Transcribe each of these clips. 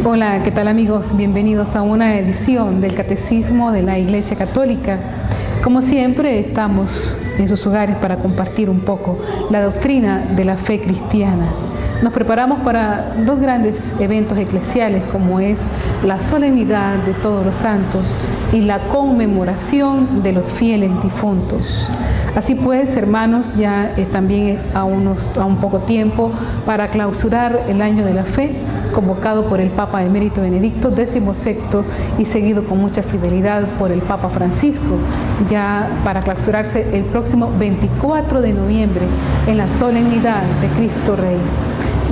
Hola, ¿qué tal amigos? Bienvenidos a una edición del Catecismo de la Iglesia Católica. Como siempre, estamos en sus hogares para compartir un poco la doctrina de la fe cristiana. Nos preparamos para dos grandes eventos eclesiales, como es la solemnidad de todos los santos y la conmemoración de los fieles difuntos. Así pues, hermanos, ya también a un poco tiempo para clausurar el año de la fe, convocado por el Papa Emérito Benedicto XVI y seguido con mucha fidelidad por el Papa Francisco, ya para clausurarse el próximo 24 de noviembre en la solemnidad de Cristo Rey.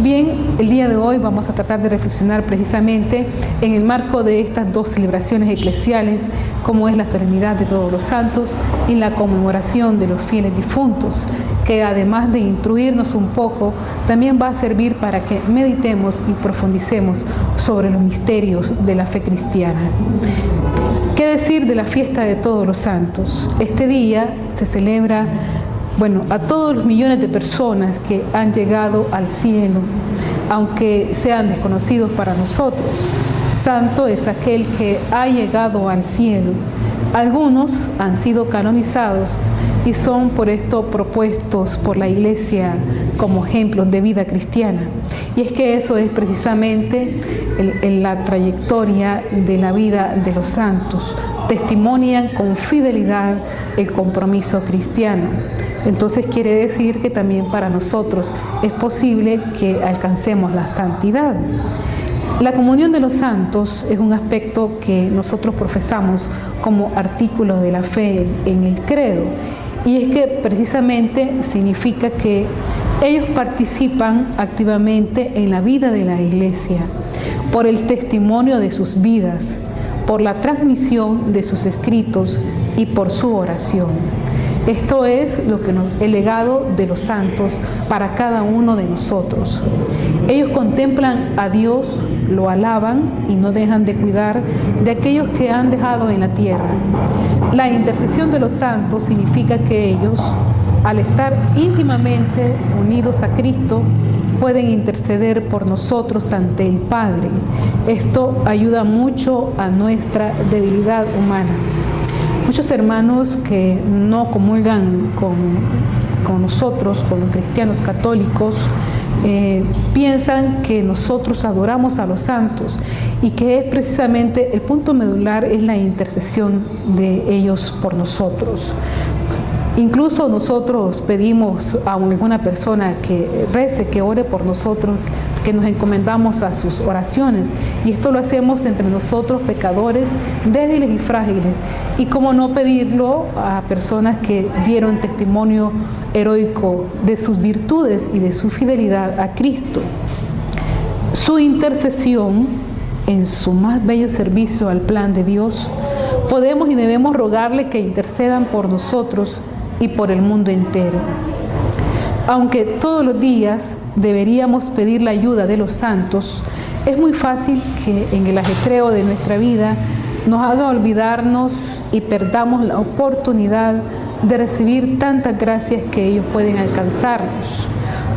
Bien, el día de hoy vamos a tratar de reflexionar precisamente en el marco de estas dos celebraciones eclesiales, como es la solemnidad de todos los santos y la conmemoración de los fieles difuntos, que además de instruirnos un poco, también va a servir para que meditemos y profundicemos sobre los misterios de la fe cristiana. ¿Qué decir de la fiesta de todos los santos? Este día se celebra a todos los millones de personas que han llegado al cielo, aunque sean desconocidos para nosotros. Santo es aquel que ha llegado al cielo. Algunos han sido canonizados y son por esto propuestos por la Iglesia como ejemplos de vida cristiana. Y es que eso es precisamente la trayectoria de la vida de los santos. Testimonian con fidelidad el compromiso cristiano. Entonces quiere decir que también para nosotros es posible que alcancemos la santidad. La comunión de los santos es un aspecto que nosotros profesamos como artículo de la fe en el credo. Y es que precisamente significa que ellos participan activamente en la vida de la Iglesia por el testimonio de sus vidas, por la transmisión de sus escritos y por su oración. Esto es el legado de los santos para cada uno de nosotros. Ellos contemplan a Dios, lo alaban y no dejan de cuidar de aquellos que han dejado en la tierra. La intercesión de los santos significa que ellos, al estar íntimamente unidos a Cristo, pueden interceder por nosotros ante el Padre. Esto ayuda mucho a nuestra debilidad humana. Muchos hermanos que no comulgan con nosotros, con los cristianos católicos, piensan que nosotros adoramos a los santos y que es precisamente el punto medular es la intercesión de ellos por nosotros. Incluso nosotros pedimos a alguna persona que rece, que ore por nosotros, que nos encomendamos a sus oraciones. Y esto lo hacemos entre nosotros, pecadores, débiles y frágiles. Y cómo no pedirlo a personas que dieron testimonio heroico de sus virtudes y de su fidelidad a Cristo. Su intercesión, en su más bello servicio al plan de Dios, podemos y debemos rogarle que intercedan por nosotros y por el mundo entero. Aunque todos los días deberíamos pedir la ayuda de los santos, es muy fácil que en el ajetreo de nuestra vida nos haga olvidarnos y perdamos la oportunidad de recibir tantas gracias que ellos pueden alcanzarnos.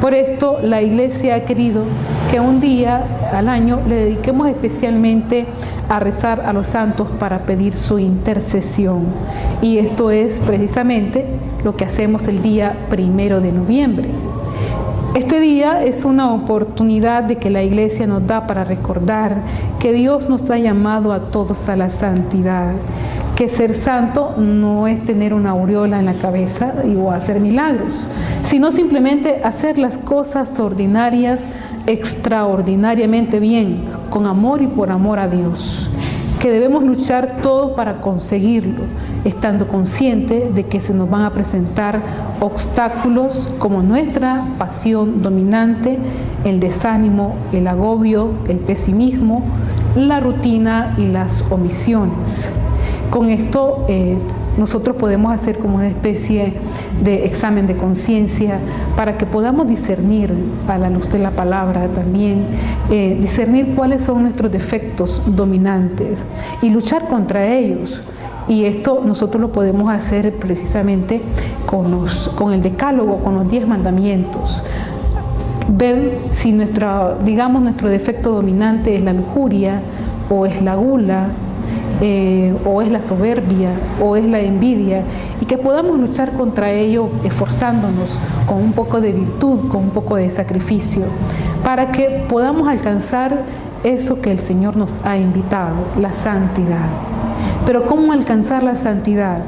Por esto la Iglesia ha querido que un día al año le dediquemos especialmente a rezar a los santos para pedir su intercesión. Y esto es precisamente lo que hacemos el día 1 de noviembre. Este día es una oportunidad de que la Iglesia nos da para recordar que Dios nos ha llamado a todos a la santidad, que ser santo no es tener una aureola en la cabeza o hacer milagros, sino simplemente hacer las cosas ordinarias extraordinariamente bien, con amor y por amor a Dios, que debemos luchar todos para conseguirlo, estando conscientes de que se nos van a presentar obstáculos como nuestra pasión dominante, el desánimo, el agobio, el pesimismo, la rutina y las omisiones. Con esto nosotros podemos hacer como una especie de examen de conciencia para que podamos discernir, a la luz de la palabra también, discernir cuáles son nuestros defectos dominantes y luchar contra ellos. Y esto nosotros lo podemos hacer precisamente con el decálogo, con los 10 mandamientos. ver si nuestro defecto dominante es la lujuria, o es la gula, o es la soberbia, o es la envidia, y que podamos luchar contra ello esforzándonos con un poco de virtud, con un poco de sacrificio, para que podamos alcanzar eso que el Señor nos ha invitado, la santidad. Pero ¿cómo alcanzar la santidad?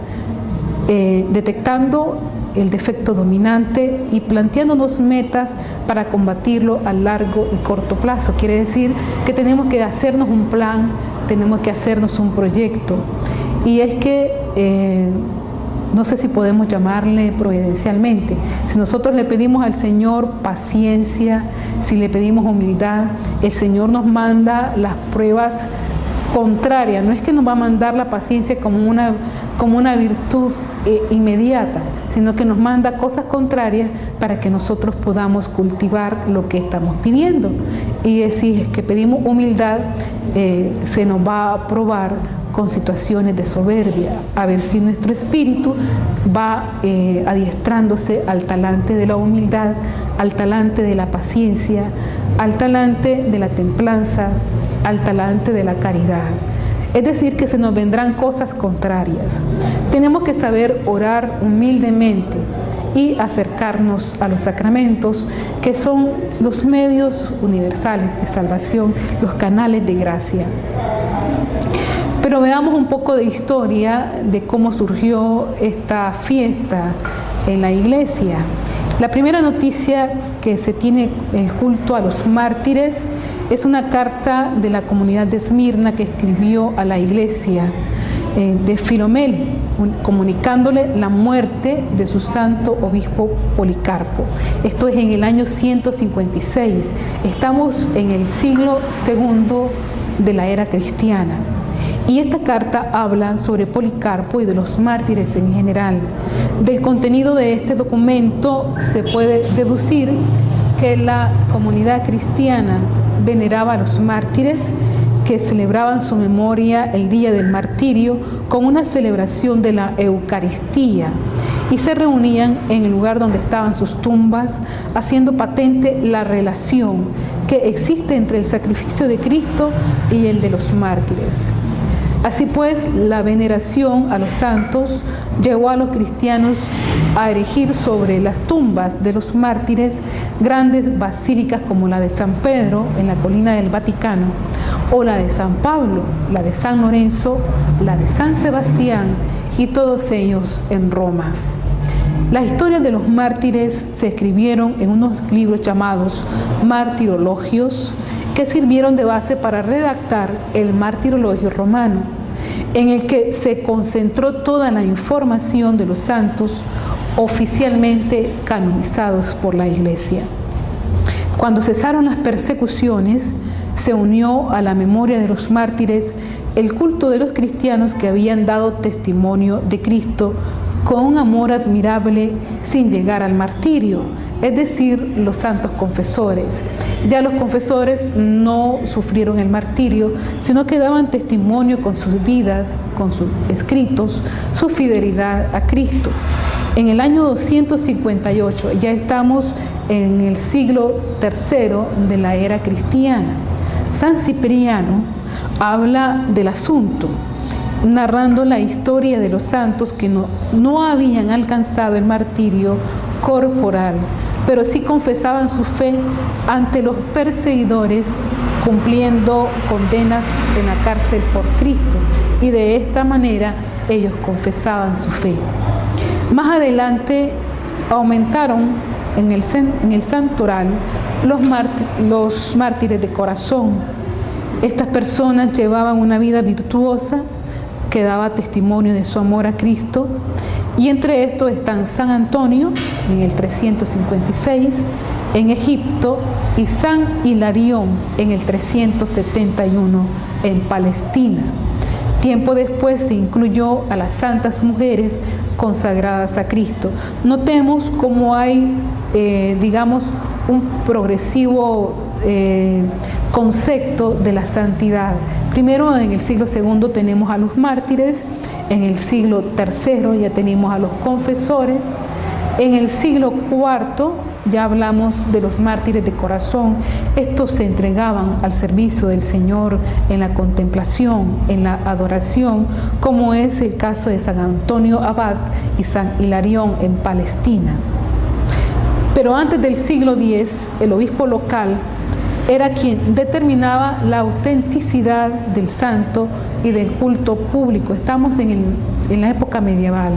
Detectando el defecto dominante y planteándonos metas para combatirlo a largo y corto plazo. Quiere decir que tenemos que hacernos un plan, tenemos que hacernos un proyecto. Y es que, no sé si podemos llamarle providencialmente, si nosotros le pedimos al Señor paciencia, si le pedimos humildad, el Señor nos manda las pruebas contrarias. No es que nos va a mandar la paciencia como una virtud inmediata, sino que nos manda cosas contrarias para que nosotros podamos cultivar lo que estamos pidiendo. Y si es que pedimos humildad, se nos va a probar con situaciones de soberbia, a ver si nuestro espíritu va adiestrándose al talante de la humildad, al talante de la paciencia, al talante de la templanza, al talante de la caridad. Es decir, que se nos vendrán cosas contrarias. Tenemos que saber orar humildemente y acercarnos a los sacramentos, que son los medios universales de salvación, los canales de gracia. Pero veamos un poco de historia de cómo surgió esta fiesta en la iglesia. La primera noticia que se tiene el culto a los mártires es una carta de la comunidad de Esmirna que escribió a la iglesia de Filomel, comunicándole la muerte de su santo obispo Policarpo. Esto es en el año 156. Estamos en el siglo II de la era cristiana. Y esta carta habla sobre Policarpo y de los mártires en general. Del contenido de este documento se puede deducir que la comunidad cristiana veneraba a los mártires, que celebraban su memoria el día del martirio con una celebración de la Eucaristía, y se reunían en el lugar donde estaban sus tumbas, haciendo patente la relación que existe entre el sacrificio de Cristo y el de los mártires. Así pues, la veneración a los santos llevó a los cristianos a erigir sobre las tumbas de los mártires grandes basílicas como la de San Pedro en la colina del Vaticano, o la de San Pablo, la de San Lorenzo, la de San Sebastián, y todos ellos en Roma. Las historias de los mártires se escribieron en unos libros llamados martirologios, que sirvieron de base para redactar el martirologio romano, en el que se concentró toda la información de los santos oficialmente canonizados por la Iglesia. Cuando cesaron las persecuciones, se unió a la memoria de los mártires el culto de los cristianos que habían dado testimonio de Cristo con un amor admirable sin llegar al martirio, es decir, los santos confesores. Ya los confesores no sufrieron el martirio, sino que daban testimonio con sus vidas, con sus escritos, su fidelidad a Cristo. En el año 258, ya estamos en el siglo III de la era cristiana, San Cipriano habla del asunto, narrando la historia de los santos que no habían alcanzado el martirio corporal, pero sí confesaban su fe ante los perseguidores, cumpliendo condenas en la cárcel por Cristo, y de esta manera ellos confesaban su fe. Más adelante aumentaron en el santoral los mártires de corazón. Estas personas llevaban una vida virtuosa que daba testimonio de su amor a Cristo, y entre estos están San Antonio en el 356 en Egipto y San Hilarión en el 371 en Palestina. Tiempo después se incluyó a las santas mujeres consagradas a Cristo. Notemos cómo hay, un progresivo concepto de la santidad. Primero, en el siglo II tenemos a los mártires, en el siglo III ya tenemos a los confesores, en el siglo IV Ya hablamos de los mártires de corazón. Estos se entregaban al servicio del Señor en la contemplación, en la adoración, como es el caso de San Antonio Abad y San Hilarión en Palestina. Pero antes del siglo X, el obispo local era quien determinaba la autenticidad del santo y del culto público. Estamos en la época medieval.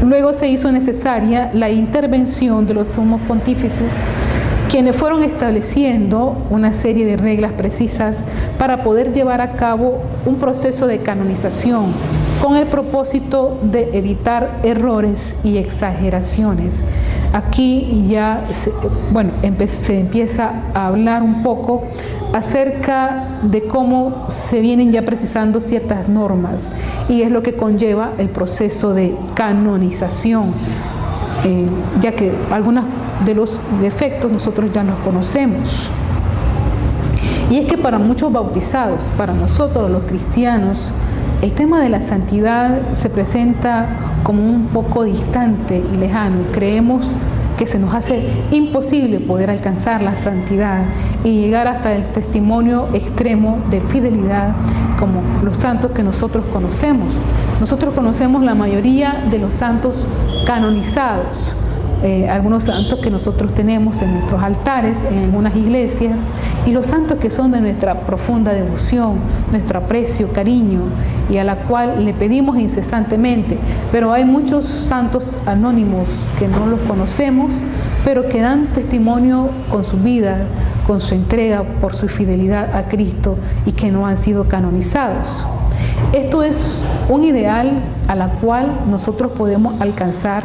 Luego se hizo necesaria la intervención de los sumos pontífices, quienes fueron estableciendo una serie de reglas precisas para poder llevar a cabo un proceso de canonización con el propósito de evitar errores y exageraciones. Aquí ya se empieza a hablar un poco acerca de cómo se vienen ya precisando ciertas normas, y es lo que conlleva el proceso de canonización, ya que algunos de los defectos nosotros ya los conocemos. Y es que para muchos bautizados, para nosotros los cristianos, el tema de la santidad se presenta como un poco distante y lejano. Creemos que se nos hace imposible poder alcanzar la santidad y llegar hasta el testimonio extremo de fidelidad como los santos que nosotros conocemos. Nosotros conocemos la mayoría de los santos canonizados, algunos santos que nosotros tenemos en nuestros altares, en algunas iglesias, y los santos que son de nuestra profunda devoción, nuestro aprecio, cariño, y a la cual le pedimos incesantemente. Pero hay muchos santos anónimos que no los conocemos, pero que dan testimonio con su vida, con su entrega por su fidelidad a Cristo, y que no han sido canonizados. Esto es un ideal a la cual nosotros podemos alcanzar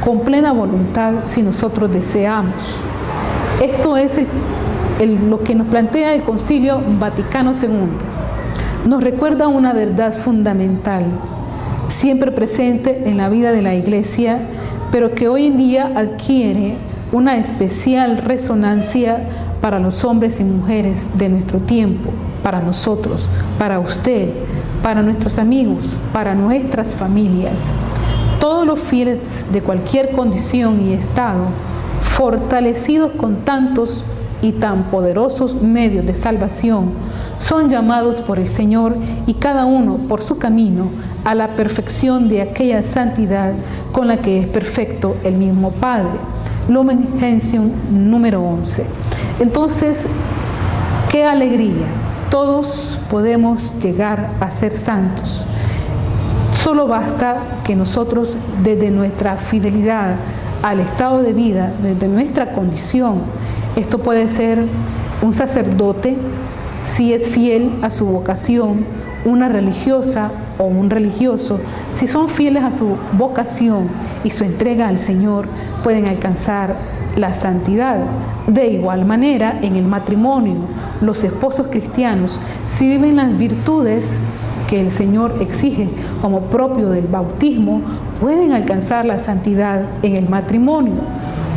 con plena voluntad si nosotros deseamos. Esto es lo que nos plantea el Concilio Vaticano II. Nos recuerda una verdad fundamental, siempre presente en la vida de la Iglesia, pero que hoy en día adquiere una especial resonancia para los hombres y mujeres de nuestro tiempo, para nosotros, para usted, para nuestros amigos, para nuestras familias. Todos los fieles de cualquier condición y estado, fortalecidos con tantos y tan poderosos medios de salvación, son llamados por el Señor, y cada uno por su camino, a la perfección de aquella santidad con la que es perfecto el mismo Padre. Lumen Gentium número 11. Entonces, qué alegría, todos podemos llegar a ser santos. Solo basta que nosotros, desde nuestra fidelidad al estado de vida, desde nuestra condición, esto puede ser un sacerdote, si es fiel a su vocación, una religiosa o un religioso, si son fieles a su vocación y su entrega al Señor, pueden alcanzar la santidad. De igual manera, en el matrimonio, los esposos cristianos, si viven las virtudes que el Señor exige como propio del bautismo, pueden alcanzar la santidad en el matrimonio.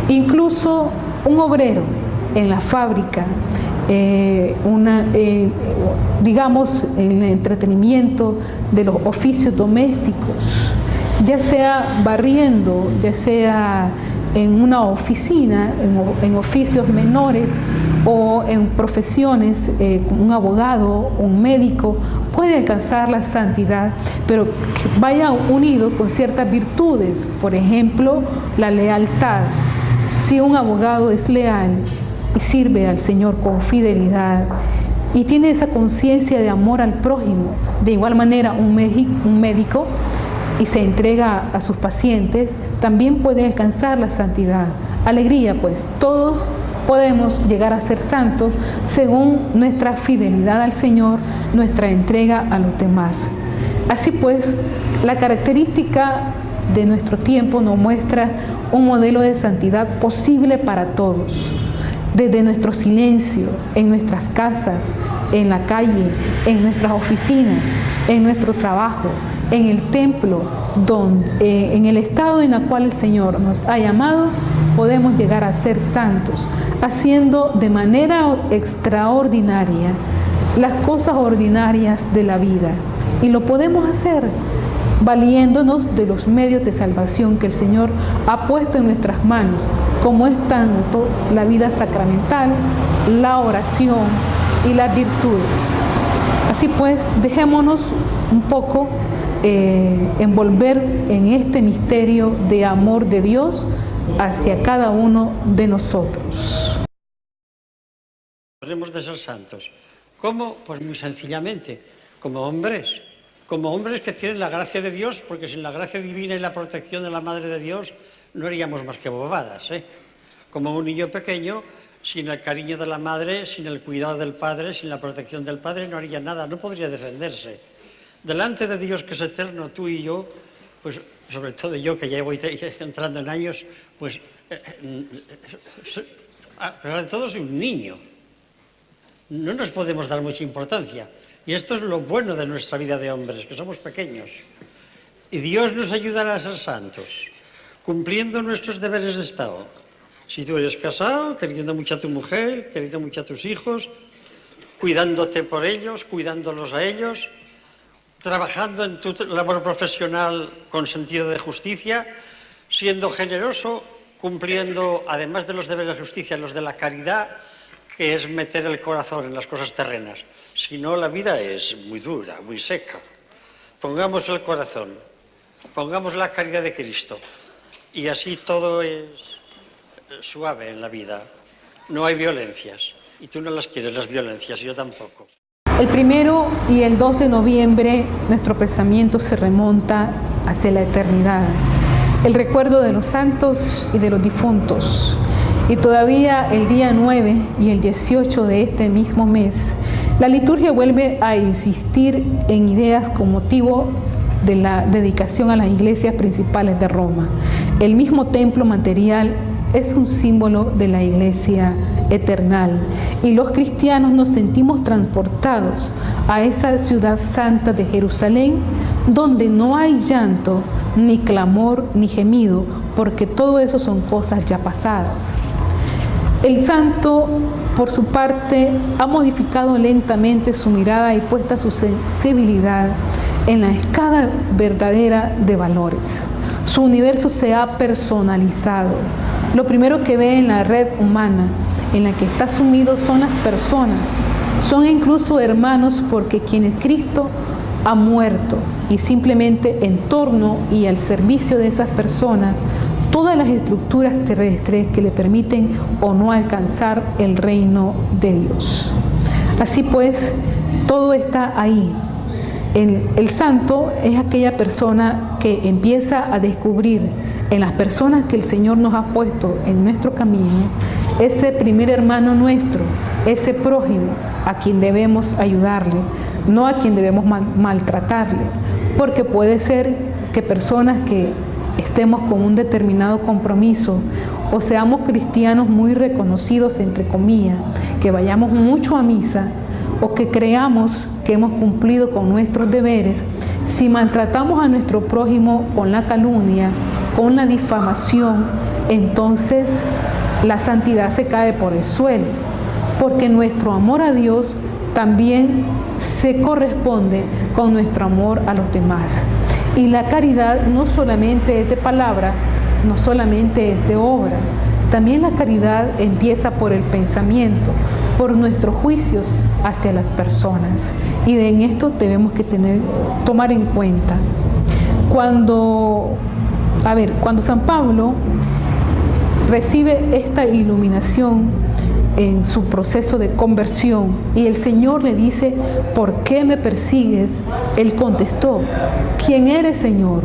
Incluso un obrero en la fábrica, digamos en el entretenimiento de los oficios domésticos, ya sea barriendo, ya sea en una oficina, en oficios menores o en profesiones, un abogado, un médico, puede alcanzar la santidad, pero que vaya unido con ciertas virtudes. Por ejemplo, la lealtad. Si un abogado es leal y sirve al Señor con fidelidad y tiene esa conciencia de amor al prójimo, de igual manera un médico, y se entrega a sus pacientes, también puede alcanzar la santidad. Alegría, pues, todos podemos llegar a ser santos según nuestra fidelidad al Señor, nuestra entrega a los demás. Así pues, la característica de nuestro tiempo nos muestra un modelo de santidad posible para todos. Desde nuestro silencio, en nuestras casas, en la calle, en nuestras oficinas, en nuestro trabajo, en el templo, en el estado en el cual el Señor nos ha llamado, podemos llegar a ser santos, haciendo de manera extraordinaria las cosas ordinarias de la vida. Y lo podemos hacer valiéndonos de los medios de salvación que el Señor ha puesto en nuestras manos, como es tanto la vida sacramental, la oración y las virtudes. Así pues, dejémonos un poco envolver en este misterio de amor de Dios hacia cada uno de nosotros. Podemos de ser santos. ¿Cómo? Pues muy sencillamente, como hombres que tienen la gracia de Dios, porque sin la gracia divina y la protección de la Madre de Dios no haríamos más que bobadas, ¿eh? Como un niño pequeño, sin el cariño de la madre, sin el cuidado del padre, sin la protección del padre, no haría nada, no podría defenderse. Delante de Dios, que es eterno, tú y yo, pues sobre todo yo, que ya voy entrando en años, pues pero de todo soy un niño. No nos podemos dar mucha importancia. Y esto es lo bueno de nuestra vida de hombres, que somos pequeños. Y Dios nos ayudará a ser santos, cumpliendo nuestros deberes de Estado. Si tú eres casado, queriendo mucho a tu mujer, queriendo mucho a tus hijos, cuidándote por ellos, cuidándolos a ellos, trabajando en tu labor profesional con sentido de justicia, siendo generoso, cumpliendo, además de los deberes de justicia, los de la caridad, que es meter el corazón en las cosas terrenas. Si no, la vida es muy dura, muy seca. Pongamos el corazón, pongamos la caridad de Cristo, y así todo es suave en la vida. No hay violencias, y tú no las quieres, las violencias, yo tampoco. El 1 y el 2 de noviembre nuestro pensamiento se remonta hacia la eternidad, el recuerdo de los santos y de los difuntos. Y todavía el día 9 y el 18 de este mismo mes, la liturgia vuelve a insistir en ideas con motivo de la dedicación a las iglesias principales de Roma. El mismo templo material es un símbolo de la iglesia eternal y los cristianos nos sentimos transportados a esa ciudad santa de Jerusalén, donde no hay llanto, ni clamor, ni gemido, porque todo eso son cosas ya pasadas. El santo, por su parte, ha modificado lentamente su mirada y puesta su sensibilidad en la escala verdadera de valores. Su universo se ha personalizado. Lo primero que ve en la red humana en la que está sumido son las personas. Son incluso hermanos porque quien es Cristo ha muerto y simplemente en torno y al servicio de esas personas todas las estructuras terrestres que le permiten o no alcanzar el reino de Dios. Así pues, todo está ahí. El santo es aquella persona que empieza a descubrir en las personas que el Señor nos ha puesto en nuestro camino, ese primer hermano nuestro, ese prójimo a quien debemos ayudarle, no a quien debemos maltratarle, porque puede ser que personas que estemos con un determinado compromiso o seamos cristianos muy reconocidos, entre comillas, que vayamos mucho a misa o que creamos que hemos cumplido con nuestros deberes, si maltratamos a nuestro prójimo con la calumnia, con la difamación, entonces la santidad se cae por el suelo, porque nuestro amor a Dios también se corresponde con nuestro amor a los demás. Y la caridad no solamente es de palabra, no solamente es de obra, también la caridad empieza por el pensamiento, por nuestros juicios hacia las personas. Y en esto debemos que tomar en cuenta. Cuando San Pablo recibe esta iluminación en su proceso de conversión y el Señor le dice, ¿por qué me persigues? Él contestó, ¿quién eres, Señor?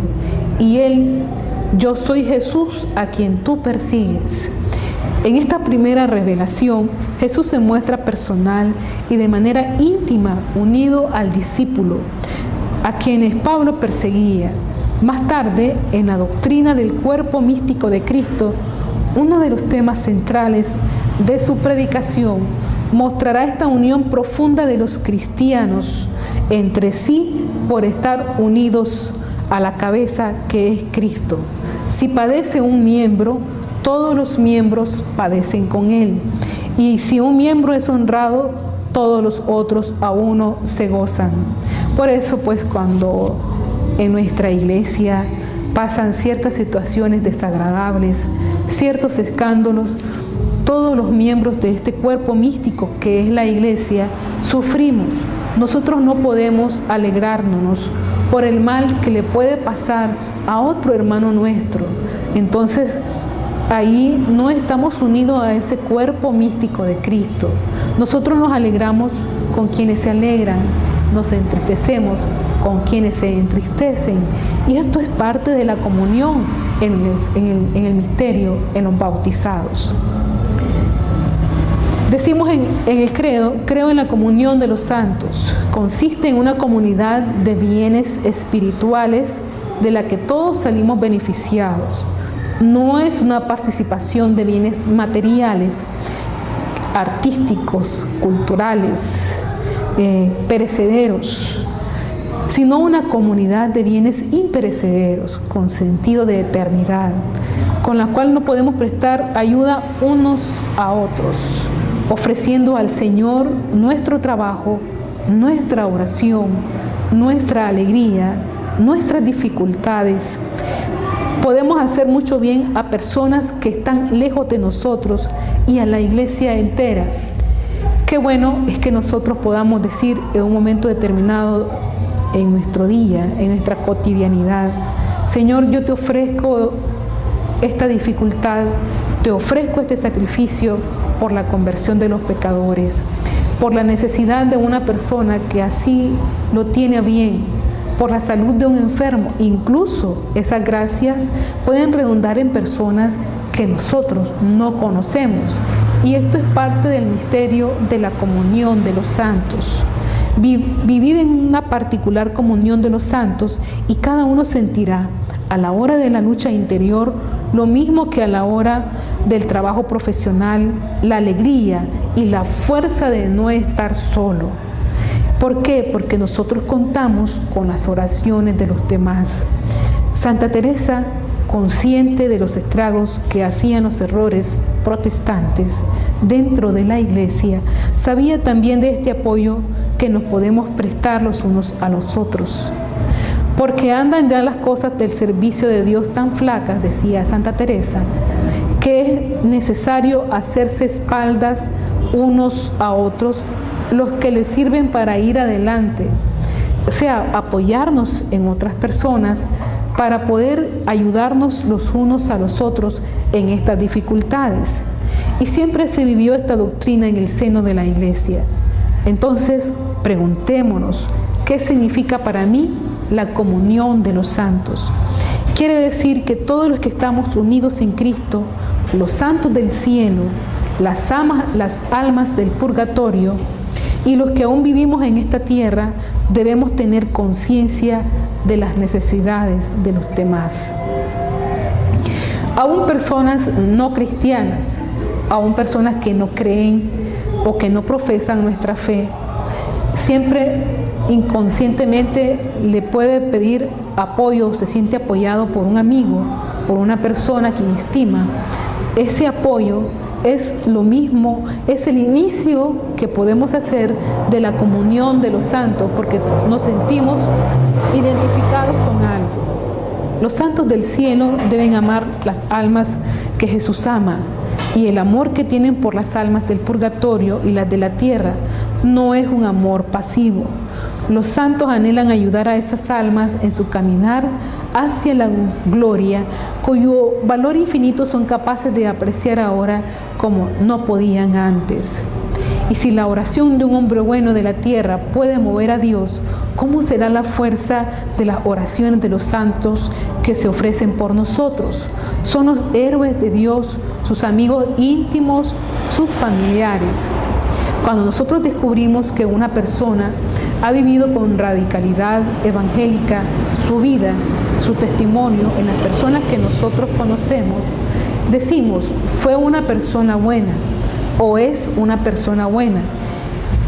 Y él, yo soy Jesús a quien tú persigues. En esta primera revelación, Jesús se muestra personal y de manera íntima unido al discípulo, a quienes Pablo perseguía. Más tarde, en la doctrina del cuerpo místico de Cristo, uno de los temas centrales de su predicación mostrará esta unión profunda de los cristianos entre sí por estar unidos a la cabeza que es Cristo. Si padece un miembro, todos los miembros padecen con él. Y si un miembro es honrado, todos los otros a uno se gozan. Por eso, pues, cuando en nuestra iglesia pasan ciertas situaciones desagradables, ciertos escándalos, todos los miembros de este cuerpo místico que es la Iglesia sufrimos. Nosotros no podemos alegrarnos por el mal que le puede pasar a otro hermano nuestro. Entonces, ahí no estamos unidos a ese cuerpo místico de Cristo. Nosotros nos alegramos con quienes se alegran, nos entristecemos con quienes se entristecen. Y esto es parte de la comunión en el misterio, en los bautizados. Decimos en el credo, creo en la comunión de los santos. Consiste en una comunidad de bienes espirituales de la que todos salimos beneficiados. No es una participación de bienes materiales, artísticos, culturales, perecederos, sino una comunidad de bienes imperecederos, con sentido de eternidad, con la cual no podemos prestar ayuda unos a otros, ofreciendo al Señor nuestro trabajo, nuestra oración, nuestra alegría, nuestras dificultades. Podemos hacer mucho bien a personas que están lejos de nosotros y a la Iglesia entera. Qué bueno es que nosotros podamos decir en un momento determinado en nuestro día, en nuestra cotidianidad: Señor, yo te ofrezco esta dificultad, te ofrezco este sacrificio por la conversión de los pecadores, por la necesidad de una persona que así lo tiene a bien, por la salud de un enfermo. Incluso esas gracias pueden redundar en personas que nosotros no conocemos. Y esto es parte del misterio de la comunión de los santos. Vivid en una particular comunión de los santos y cada uno sentirá a la hora de la lucha interior lo mismo que a la hora del trabajo profesional, la alegría y la fuerza de no estar solo. ¿Por qué? Porque nosotros contamos con las oraciones de los demás. Santa Teresa, consciente de los estragos que hacían los errores protestantes dentro de la Iglesia, sabía también de este apoyo que nos podemos prestar los unos a los otros. Porque andan ya las cosas del servicio de Dios tan flacas, decía Santa Teresa, que es necesario hacerse espaldas unos a otros los que les sirven para ir adelante. O sea, apoyarnos en otras personas para poder ayudarnos los unos a los otros en estas dificultades. Y siempre se vivió esta doctrina en el seno de la Iglesia. Entonces, preguntémonos, ¿qué significa para mí la comunión de los santos? Quiere decir que todos los que estamos unidos en Cristo, los santos del cielo, las almas del purgatorio y los que aún vivimos en esta tierra, debemos tener conciencia de las necesidades de los demás. Aún personas no cristianas, aún personas que no creen o que no profesan nuestra fe, siempre inconscientemente le puede pedir apoyo, se siente apoyado por un amigo, por una persona que estima. Ese apoyo es lo mismo, es el inicio que podemos hacer de la comunión de los santos, porque nos sentimos identificados con algo. Los santos del cielo deben amar las almas que Jesús ama, y el amor que tienen por las almas del purgatorio y las de la tierra no es un amor pasivo. Los santos anhelan ayudar a esas almas en su caminar hacia la gloria, cuyo valor infinito son capaces de apreciar ahora como no podían antes. Y si la oración de un hombre bueno de la tierra puede mover a Dios, ¿cómo será la fuerza de las oraciones de los santos que se ofrecen por nosotros? Son los héroes de Dios, sus amigos íntimos, sus familiares. Cuando nosotros descubrimos que una persona ha vivido con radicalidad evangélica su vida, su testimonio en las personas que nosotros conocemos, decimos, fue una persona buena o es una persona buena.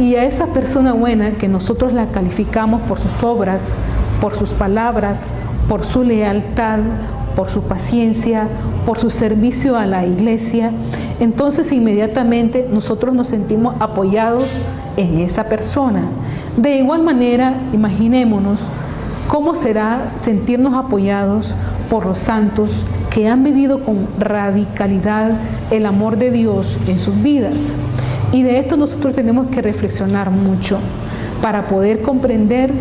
Y a esa persona buena que nosotros la calificamos por sus obras, por sus palabras, por su lealtad, por su paciencia, por su servicio a la Iglesia, entonces inmediatamente nosotros nos sentimos apoyados en esa persona. De igual manera, imaginémonos cómo será sentirnos apoyados por los santos que han vivido con radicalidad el amor de Dios en sus vidas. Y de esto nosotros tenemos que reflexionar mucho para poder comprender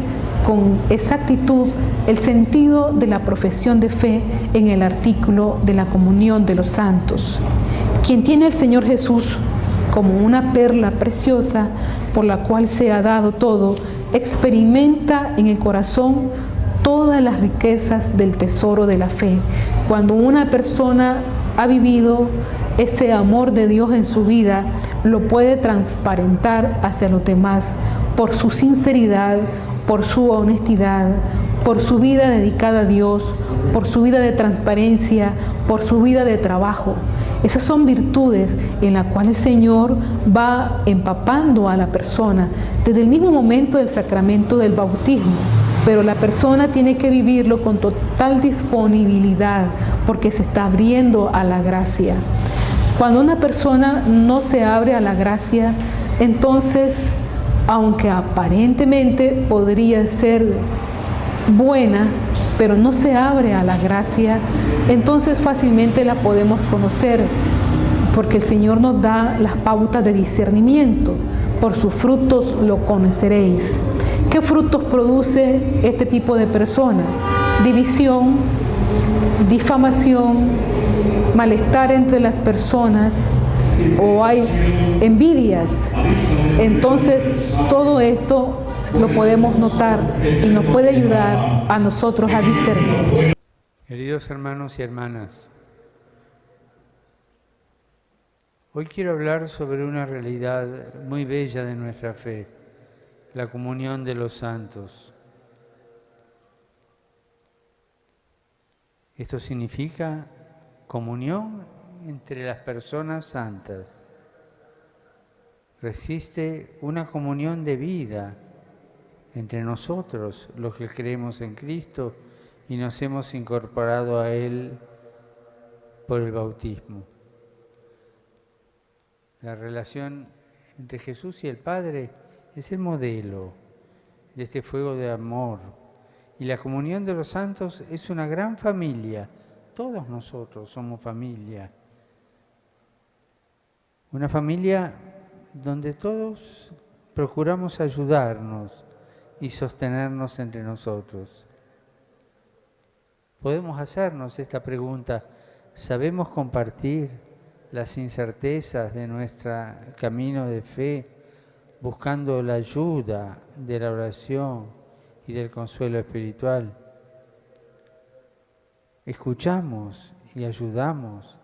con exactitud el sentido de la profesión de fe en el artículo de la comunión de los santos. Quien tiene al Señor Jesús como una perla preciosa por la cual se ha dado todo, experimenta en el corazón todas las riquezas del tesoro de la fe. Cuando una persona ha vivido ese amor de Dios en su vida, lo puede transparentar hacia los demás por su sinceridad, por su honestidad, por su vida dedicada a Dios, por su vida de transparencia, por su vida de trabajo. Esas son virtudes en las cuales el Señor va empapando a la persona desde el mismo momento del sacramento del bautismo. Pero la persona tiene que vivirlo con total disponibilidad porque se está abriendo a la gracia. Cuando una persona no se abre a la gracia, entonces, aunque aparentemente podría ser buena, pero no se abre a la gracia, entonces fácilmente la podemos conocer, porque el Señor nos da las pautas de discernimiento. Por sus frutos lo conoceréis. ¿Qué frutos produce este tipo de persona? División, difamación, malestar entre las personas, o hay envidias. Entonces todo esto lo podemos notar y nos puede ayudar a nosotros a discernir. Queridos hermanos y hermanas, hoy quiero hablar sobre una realidad muy bella de nuestra fe, la comunión de los santos. Esto significa comunión entre las personas santas. Resiste una comunión de vida entre nosotros, los que creemos en Cristo y nos hemos incorporado a Él por el bautismo. La relación entre Jesús y el Padre es el modelo de este fuego de amor. Y la comunión de los santos es una gran familia. Todos nosotros somos familia. Una familia donde todos procuramos ayudarnos y sostenernos entre nosotros. Podemos hacernos esta pregunta: ¿sabemos compartir las incertezas de nuestro camino de fe, buscando la ayuda de la oración y del consuelo espiritual? ¿Escuchamos y ayudamos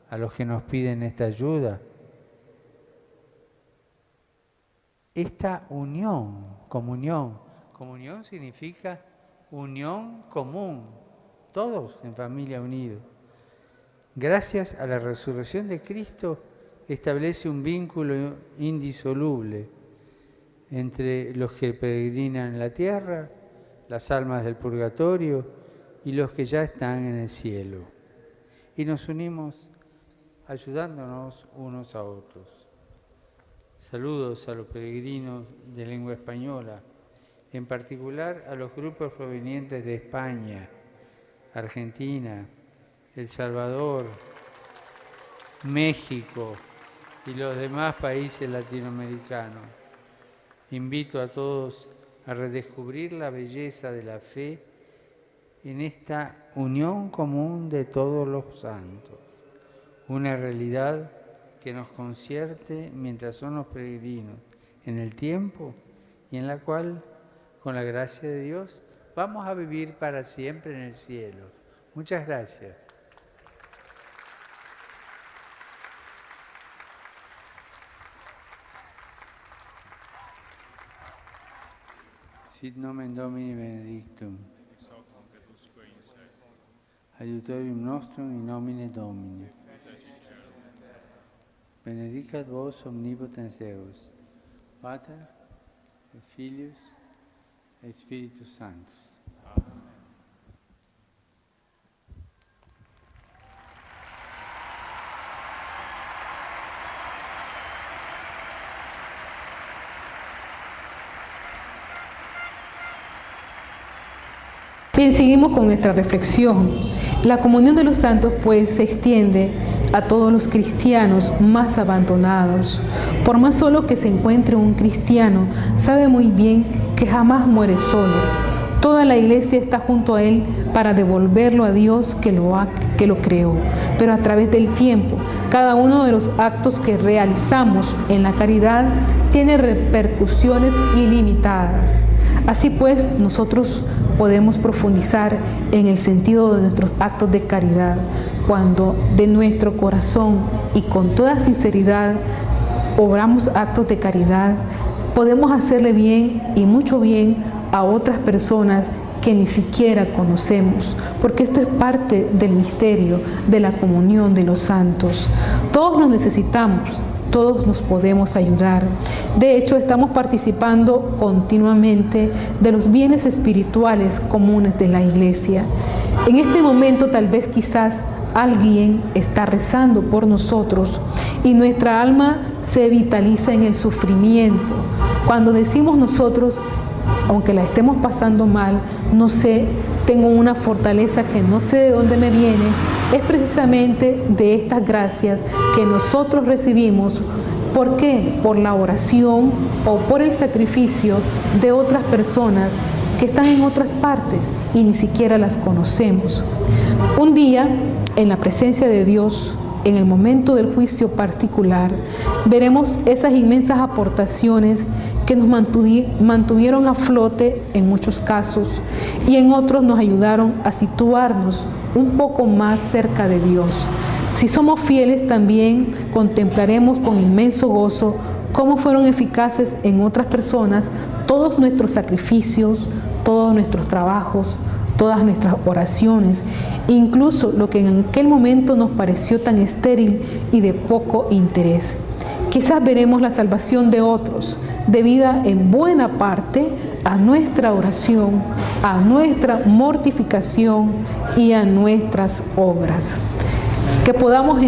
a los que nos piden esta ayuda? Esta comunión significa unión común, todos en familia unidos. Gracias a la resurrección de Cristo establece un vínculo indisoluble entre los que peregrinan en la tierra, las almas del purgatorio y los que ya están en el cielo. Y nos unimos ayudándonos unos a otros. Saludos a los peregrinos de lengua española, en particular a los grupos provenientes de España, Argentina, El Salvador, México y los demás países latinoamericanos. Invito a todos a redescubrir la belleza de la fe en esta unión común de todos los santos, una realidad que nos concierte mientras somos peregrinos en el tiempo y en la cual, con la gracia de Dios, vamos a vivir para siempre en el cielo. Muchas gracias. Sit nomen Domini benedictum. Aiutorium nostrum in nomine Domini. Benedicat vos omnipotens Deus, Pater, et Filius, et Spiritus Sanctus. Bien, seguimos con nuestra reflexión. La comunión de los santos pues se extiende a todos los cristianos más abandonados. Por más solo que se encuentre un cristiano, sabe muy bien que jamás muere solo. Toda la iglesia está junto a él para devolverlo a Dios que lo creó. Pero a través del tiempo, cada uno de los actos que realizamos en la caridad tiene repercusiones ilimitadas. Así pues, nosotros podemos profundizar en el sentido de nuestros actos de caridad cuando de nuestro corazón y con toda sinceridad obramos actos de caridad. Podemos hacerle bien y mucho bien a otras personas que ni siquiera conocemos, porque esto es parte del misterio de la comunión de los santos. Todos nos necesitamos, todos nos podemos ayudar. De hecho, estamos participando continuamente de los bienes espirituales comunes de la Iglesia. En este momento, tal vez quizás alguien está rezando por nosotros y nuestra alma se vitaliza en el sufrimiento. Cuando decimos nosotros, aunque la estemos pasando mal, no sé, tengo una fortaleza que no sé de dónde me viene, es precisamente de estas gracias que nosotros recibimos. ¿Por qué? Por la oración o por el sacrificio de otras personas que están en otras partes y ni siquiera las conocemos. Un día, en la presencia de Dios, en el momento del juicio particular, veremos esas inmensas aportaciones que nos mantuvieron a flote en muchos casos y en otros nos ayudaron a situarnos un poco más cerca de Dios. Si somos fieles, también contemplaremos con inmenso gozo cómo fueron eficaces en otras personas todos nuestros sacrificios, todos nuestros trabajos, todas nuestras oraciones, incluso lo que en aquel momento nos pareció tan estéril y de poco interés. Quizás veremos la salvación de otros, debida en buena parte a nuestra oración, a nuestra mortificación y a nuestras obras. Que podamos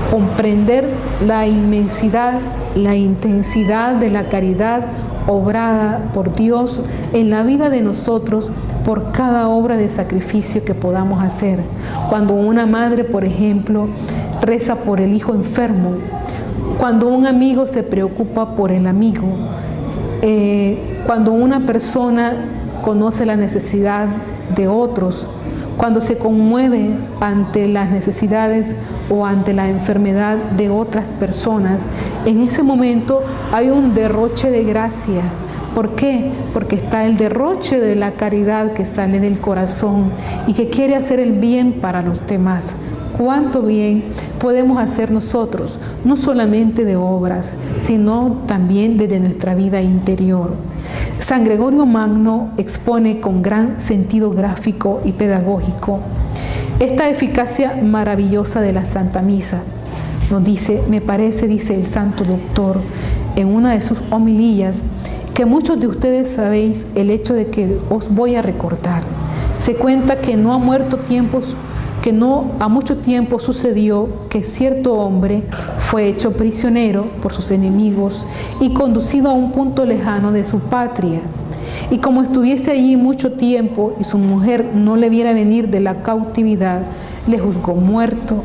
comprender la inmensidad, la intensidad de la caridad obrada por Dios en la vida de nosotros por cada obra de sacrificio que podamos hacer. Cuando una madre, por ejemplo, reza por el hijo enfermo, cuando un amigo se preocupa por el amigo, cuando una persona conoce la necesidad de otros, cuando se conmueve ante las necesidades o ante la enfermedad de otras personas, en ese momento hay un derroche de gracia. ¿Por qué? Porque está el derroche de la caridad que sale del corazón y que quiere hacer el bien para los demás. ¿Cuánto bien podemos hacer nosotros? No solamente de obras, sino también desde nuestra vida interior. San Gregorio Magno expone con gran sentido gráfico y pedagógico esta eficacia maravillosa de la Santa Misa. Nos dice, me parece, dice el Santo Doctor, en una de sus homilías, que muchos de ustedes sabéis el hecho de que os voy a recordar. Se cuenta que no a mucho tiempo sucedió que cierto hombre fue hecho prisionero por sus enemigos y conducido a un punto lejano de su patria. Y como estuviese allí mucho tiempo y su mujer no le viera venir de la cautividad, le juzgó muerto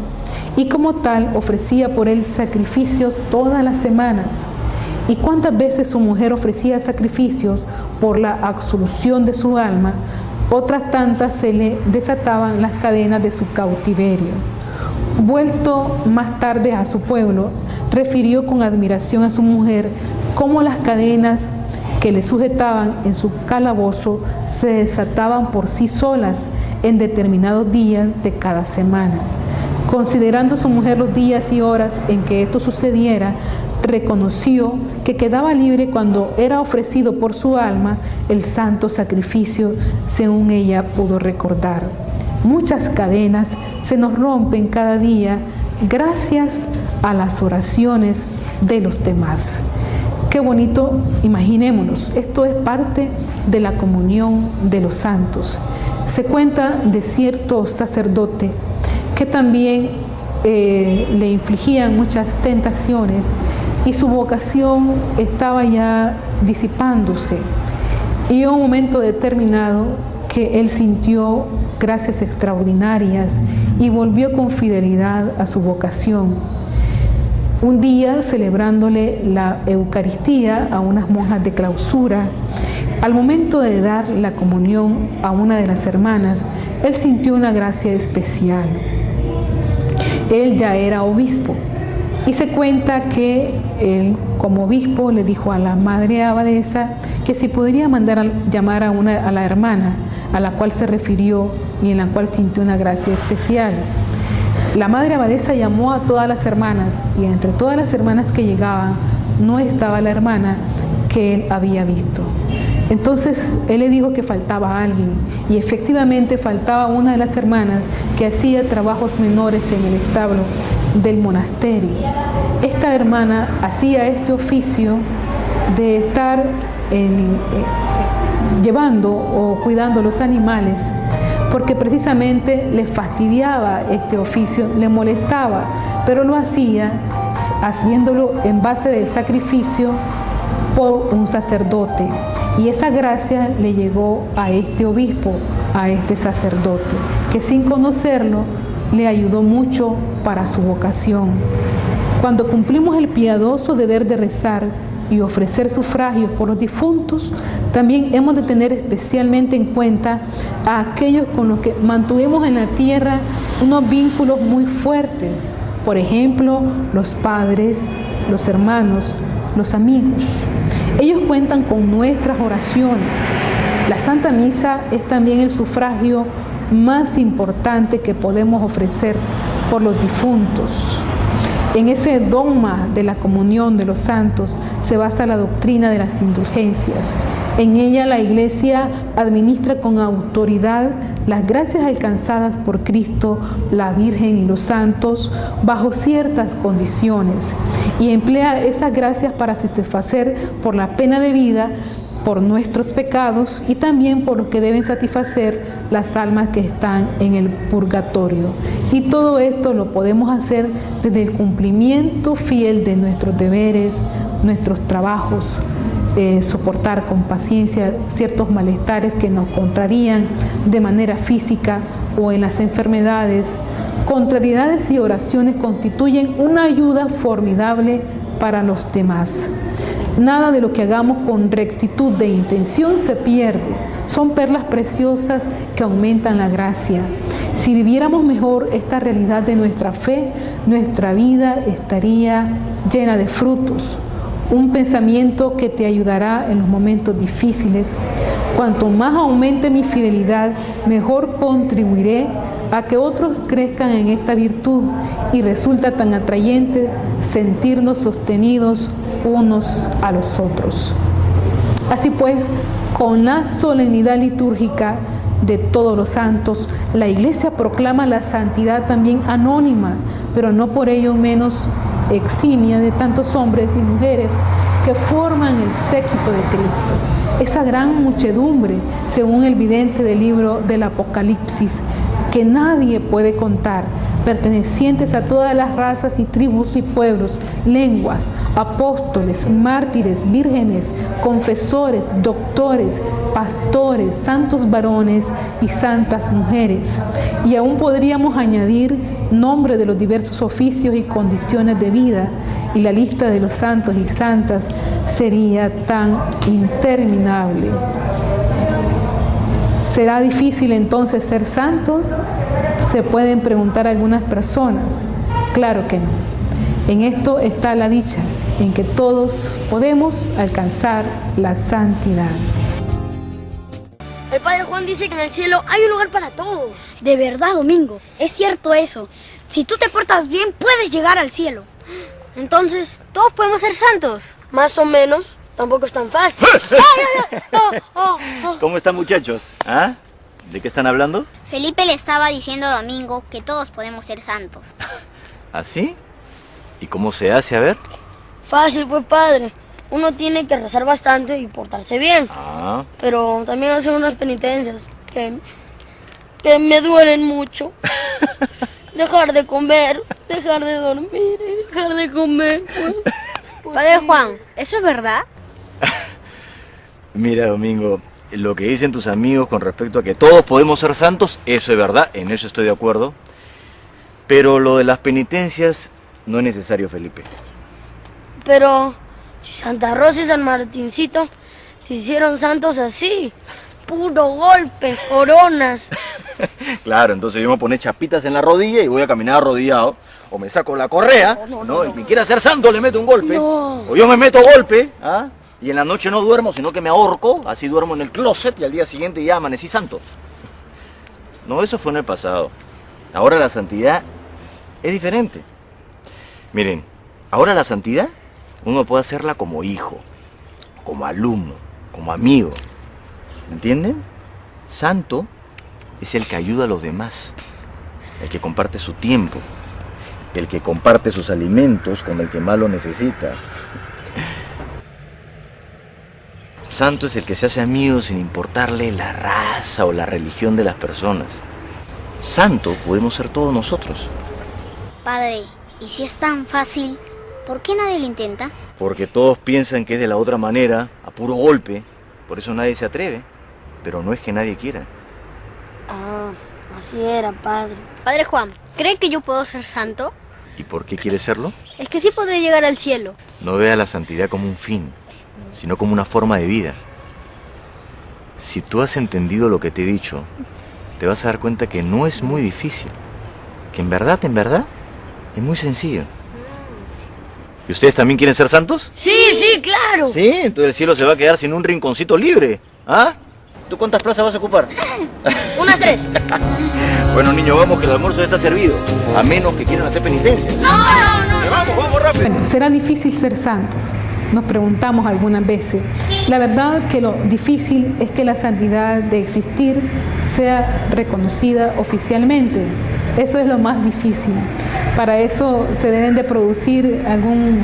y como tal ofrecía por él sacrificios todas las semanas. ¿Y cuántas veces su mujer ofrecía sacrificios por la absolución de su alma? Otras tantas se le desataban las cadenas de su cautiverio. Vuelto más tarde a su pueblo, refirió con admiración a su mujer cómo las cadenas que le sujetaban en su calabozo se desataban por sí solas en determinados días de cada semana. Considerando su mujer los días y horas en que esto sucediera, reconoció que quedaba libre cuando era ofrecido por su alma el santo sacrificio, según ella pudo recordar. Muchas cadenas se nos rompen cada día gracias a las oraciones de los demás. Qué bonito, imaginémonos, esto es parte de la comunión de los santos. Se cuenta de cierto sacerdote que también le infligían muchas tentaciones y su vocación estaba ya disipándose. Y en un momento determinado que él sintió gracias extraordinarias y volvió con fidelidad a su vocación. Un día, celebrándole la Eucaristía a unas monjas de clausura, al momento de dar la comunión a una de las hermanas, él sintió una gracia especial. Él ya era obispo y se cuenta que él, como obispo, le dijo a la madre abadesa que si podría mandar a llamar a la hermana a la cual se refirió y en la cual sintió una gracia especial. La madre abadesa llamó a todas las hermanas y entre todas las hermanas que llegaban no estaba la hermana que él había visto. Entonces él le dijo que faltaba alguien y efectivamente faltaba una de las hermanas que hacía trabajos menores en el establo del monasterio. Esta hermana hacía este oficio de estar llevando o cuidando los animales porque precisamente le fastidiaba este oficio, le molestaba, pero lo hacía haciéndolo en base del sacrificio por un sacerdote. Y esa gracia le llegó a este obispo, a este sacerdote, que sin conocerlo le ayudó mucho para su vocación. Cuando cumplimos el piadoso deber de rezar y ofrecer sufragios por los difuntos, también hemos de tener especialmente en cuenta a aquellos con los que mantuvimos en la tierra unos vínculos muy fuertes. Por ejemplo, los padres, los hermanos, los amigos. Ellos cuentan con nuestras oraciones. La Santa Misa es también el sufragio más importante que podemos ofrecer por los difuntos. En ese dogma de la comunión de los santos se basa la doctrina de las indulgencias. En ella la Iglesia administra con autoridad las gracias alcanzadas por Cristo, la Virgen y los santos bajo ciertas condiciones y emplea esas gracias para satisfacer por la pena de vida, por nuestros pecados y también por los que deben satisfacer las almas que están en el purgatorio. Y todo esto lo podemos hacer desde el cumplimiento fiel de nuestros deberes, nuestros trabajos, soportar con paciencia ciertos malestares que nos contrarían de manera física o en las enfermedades. Contrariedades y oraciones constituyen una ayuda formidable para los demás. Nada de lo que hagamos con rectitud de intención se pierde. Son perlas preciosas que aumentan la gracia. Si viviéramos mejor esta realidad de nuestra fe, nuestra vida estaría llena de frutos. Un pensamiento que te ayudará en los momentos difíciles. Cuanto más aumente mi fidelidad, mejor contribuiré a que otros crezcan en esta virtud y resulta tan atrayente sentirnos sostenidos unos a los otros. Así pues, con la solemnidad litúrgica de todos los santos, la Iglesia proclama la santidad también anónima, pero no por ello menos eximia de tantos hombres y mujeres que forman el séquito de Cristo. Esa gran muchedumbre, según el vidente del libro del Apocalipsis, que nadie puede contar, pertenecientes a todas las razas y tribus y pueblos, lenguas, apóstoles, mártires, vírgenes, confesores, doctores, pastores, santos varones y santas mujeres. Y aún podríamos añadir nombres de los diversos oficios y condiciones de vida, y la lista de los santos y santas sería tan interminable. ¿Será difícil entonces ser santo? Se pueden preguntar algunas personas. Claro que no. En esto está la dicha, en que todos podemos alcanzar la santidad. El Padre Juan dice que en el cielo hay un lugar para todos. De verdad, Domingo, es cierto eso. Si tú te portas bien, puedes llegar al cielo. Entonces, todos podemos ser santos. Más o menos. Tampoco es tan fácil. ¿Cómo están, muchachos? ¿Ah? ¿De qué están hablando? Felipe le estaba diciendo a Domingo que todos podemos ser santos. ¿Así? ¿Y cómo se hace? A ver. Fácil, pues, padre. Uno tiene que rezar bastante y portarse bien. Ah. Pero también hacer unas penitencias que me duelen mucho. Dejar de comer, dejar de dormir, dejar de comer. Pues Padre sí. Juan, ¿eso es verdad? Mira, Domingo, lo que dicen tus amigos con respecto a que todos podemos ser santos, eso es verdad, en eso estoy de acuerdo. Pero lo de las penitencias no es necesario, Felipe. Pero si Santa Rosa y San Martincito se hicieron santos así, puro golpe, coronas. Claro, entonces yo me voy a poner chapitas en la rodilla y voy a caminar arrodillado. O me saco la correa, ¿no? Y me quiere hacer santo, le meto un golpe. No. O yo me meto golpe, ¿ah? Y en la noche no duermo, sino que me ahorco, así duermo en el closet y al día siguiente ya amanecí santo. No, eso fue en el pasado. Ahora la santidad es diferente. Miren, ahora la santidad uno puede hacerla como hijo, como alumno, como amigo. ¿Me entienden? Santo es el que ayuda a los demás, el que comparte su tiempo, el que comparte sus alimentos con el que más lo necesita. Santo es el que se hace amigo sin importarle la raza o la religión de las personas. Santo podemos ser todos nosotros. Padre, ¿y si es tan fácil, por qué nadie lo intenta? Porque todos piensan que es de la otra manera, a puro golpe. Por eso nadie se atreve. Pero no es que nadie quiera. Ah, así era, padre. Padre Juan, ¿cree que yo puedo ser santo? ¿Y por qué quieres serlo? Es que sí podré llegar al cielo. No vea la santidad como un fin, sino como una forma de vida. Si tú has entendido lo que te he dicho, te vas a dar cuenta que no es muy difícil. Que en verdad, es muy sencillo. ¿Y ustedes también quieren ser santos? Sí, sí, claro. Sí, entonces el cielo se va a quedar sin un rinconcito libre. ¿Ah? ¿Tú cuántas plazas vas a ocupar? Unas 3. Bueno, niño, vamos que el almuerzo ya está servido. A menos que quieran hacer penitencia. No. Vamos rápido. Bueno, será difícil ser santos. Nos preguntamos algunas veces. La verdad que lo difícil es que la santidad de existir sea reconocida oficialmente. Eso es lo más difícil. Para eso se deben de producir algún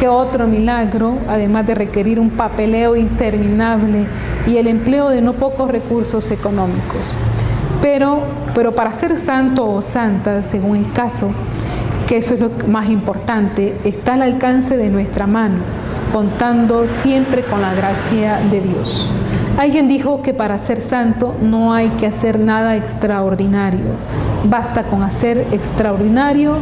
que otro milagro, además de requerir un papeleo interminable y el empleo de no pocos recursos económicos. Pero para ser santo o santa, según el caso, que eso es lo más importante, está al alcance de nuestra mano, contando siempre con la gracia de Dios. Alguien dijo que para ser santo no hay que hacer nada extraordinario. Basta con hacer extraordinario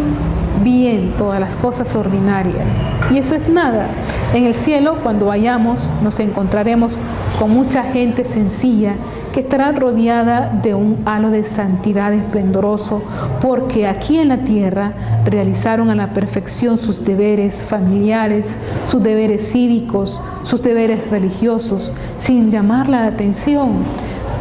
bien todas las cosas ordinarias. Y eso es nada. En el cielo, cuando vayamos, nos encontraremos con mucha gente sencilla que estará rodeada de un halo de santidad esplendoroso, porque aquí en la tierra realizaron a la perfección sus deberes familiares, sus deberes cívicos, sus deberes religiosos, sin llamar la atención.